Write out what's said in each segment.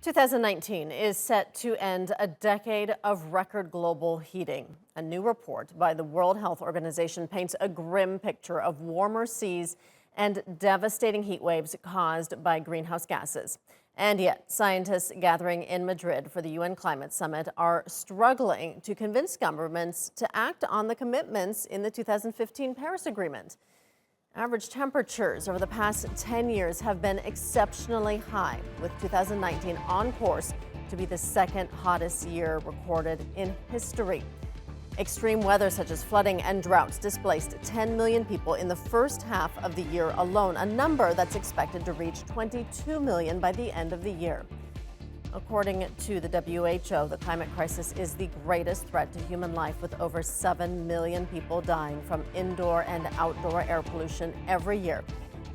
2019 is set to end a decade of record global heating. A new report by the World Health Organization paints a grim picture of warmer seas and devastating heat waves caused by greenhouse gases. And yet, scientists gathering in Madrid for the UN Climate Summit are struggling to convince governments to act on the commitments in the 2015 Paris Agreement. Average temperatures over the past 10 years have been exceptionally high, with 2019 on course to be the second hottest year recorded in history. Extreme weather such as flooding and droughts displaced 10 million people in the first half of the year alone, a number that's expected to reach 22 million by the end of the year. According to the WHO, the climate crisis is the greatest threat to human life, with over 7 million people dying from indoor and outdoor air pollution every year.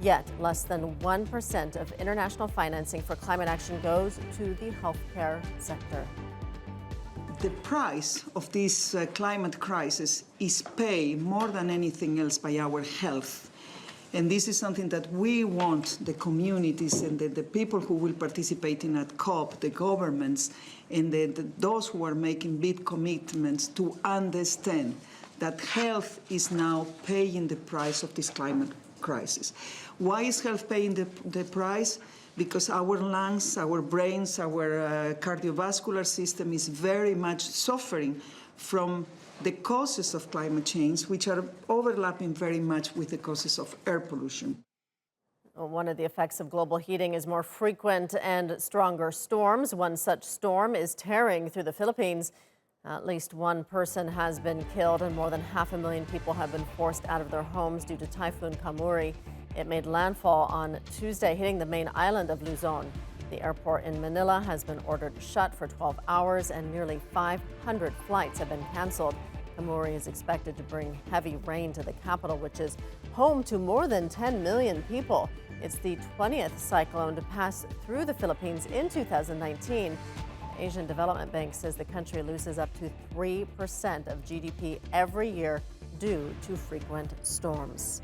Yet, less than 1% of international financing for climate action goes to the healthcare sector. The price of this climate crisis is paid more than anything else by our health. And this is something that we want the communities and the people who will participate in at COP, the governments, and those who are making big commitments to understand that health is now paying the price of this climate crisis. Why is health paying the price? Because our lungs, our brains, our cardiovascular system is very much suffering from the causes of climate change, which are overlapping very much with the causes of air pollution. One of the effects of global heating is more frequent and stronger storms. One such storm is tearing through the Philippines. At least one person has been killed and more than 500,000 people have been forced out of their homes due to Typhoon Kamuri. It made landfall on Tuesday, hitting the main island of Luzon. The airport in Manila has been ordered shut for 12 hours and nearly 500 flights have been canceled. Kamuri is expected to bring heavy rain to the capital, which is home to more than 10 million people. It's the 20th cyclone to pass through the Philippines in 2019. The Asian Development Bank says the country loses up to 3% of GDP every year due to frequent storms.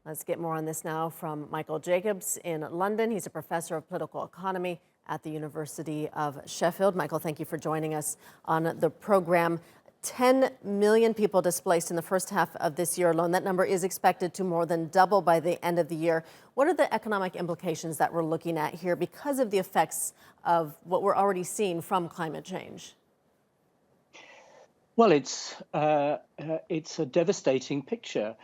Let's get more on this now from Michael Jacobs in London. He's a professor of political economy at the University of Sheffield. Michael, thank you for joining us on the program. 10 million people displaced in the first half of this year alone. That number is expected to more than double by the end of the year. What are the economic implications that we're looking at here because of the effects of what we're already seeing from climate change? Well, it's a devastating picture.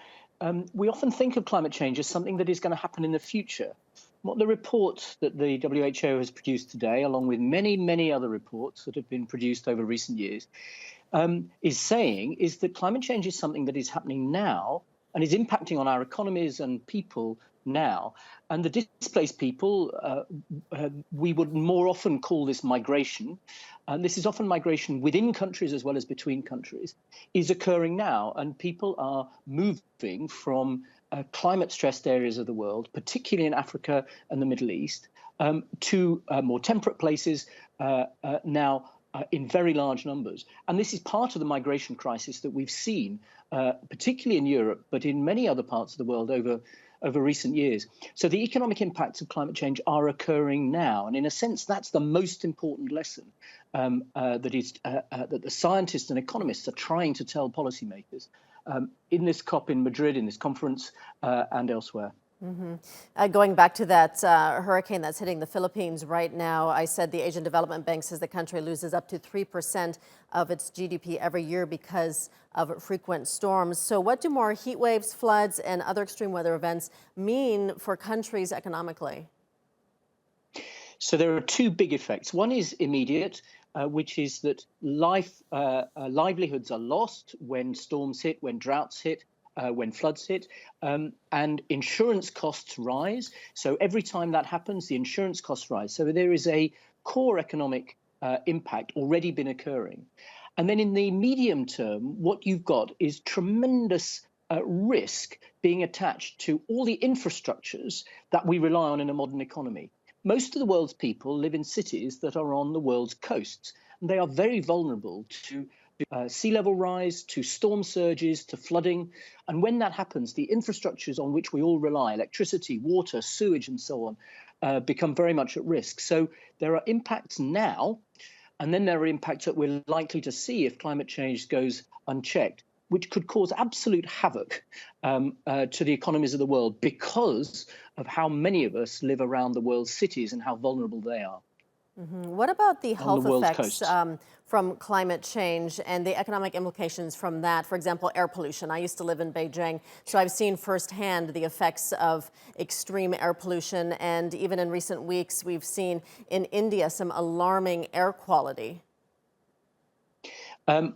We often think of climate change as something that is going to happen in the future. What the report that the WHO has produced today, along with many, many other reports that have been produced over recent years, is saying is that climate change is something that is happening now and is impacting on our economies and people now. And the displaced people, we would more often call this migration. And this is often migration within countries as well as between countries, is occurring now. And people are moving from climate-stressed areas of the world, particularly in Africa and the Middle East, to more temperate places now in very large numbers. And this is part of the migration crisis that we've seen, particularly in Europe, but in many other parts of the world over recent years. So the economic impacts of climate change are occurring now. And in a sense, that's the most important lesson that the scientists and economists are trying to tell policymakers in this COP in Madrid, in this conference, and elsewhere. Going back to that hurricane that's hitting the Philippines right now, I said the Asian Development Bank says the country loses up to 3% of its GDP every year because of frequent storms. So what do more heat waves, floods, and other extreme weather events mean for countries economically? So there are two big effects. One is immediate, which is that livelihoods are lost when storms hit, when droughts hit, when floods hit, and insurance costs rise. So every time that happens, the insurance costs rise. So there is a core economic impact already been occurring. And then in the medium term, what you've got is tremendous risk being attached to all the infrastructures that we rely on in a modern economy. Most of the world's people live in cities that are on the world's coasts, and they are very vulnerable to sea level rise, to storm surges, to flooding. And when that happens, the infrastructures on which we all rely, electricity, water, sewage, and so on, become very much at risk. So there are impacts now, and then there are impacts that we're likely to see if climate change goes unchecked, which could cause absolute havoc to the economies of the world because of how many of us live around the world's cities and how vulnerable they are. What about the On the health world's effects coasts. from climate change and the economic implications from that? For example, air pollution. I used to live in Beijing, so I've seen firsthand the effects of extreme air pollution. And even in recent weeks, we've seen in India some alarming air quality.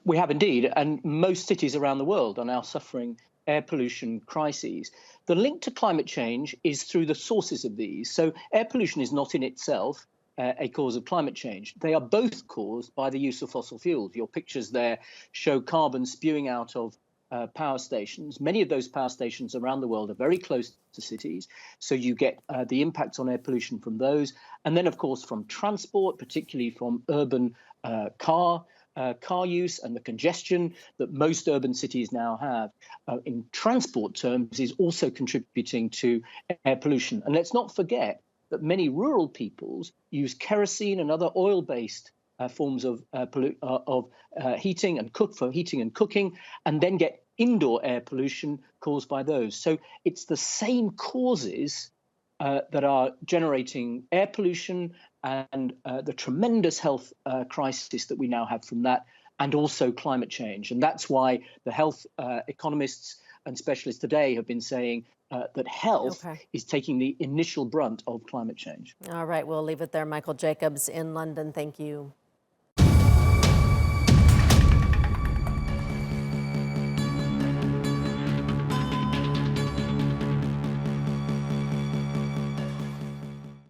We have indeed, and most cities around the world are now suffering air pollution crises. The link to climate change is through the sources of these. So air pollution is not in itself a cause of climate change. They are both caused by the use of fossil fuels. Your pictures there show carbon spewing out of power stations. Many of those power stations around the world are very close to cities, so you get the impacts on air pollution from those. And then, of course, from transport, particularly from urban car use and the congestion that most urban cities now have in transport terms is also contributing to air pollution. And let's not forget that many rural peoples use kerosene and other oil-based forms of heating and cooking, and then get indoor air pollution caused by those. So it's the same causes that are generating air pollution and the tremendous health crisis that we now have from that, and also climate change. And that's why the health economists and specialists today have been saying that health is taking the initial brunt of climate change. All right, we'll leave it there. Michael Jacobs in London, thank you.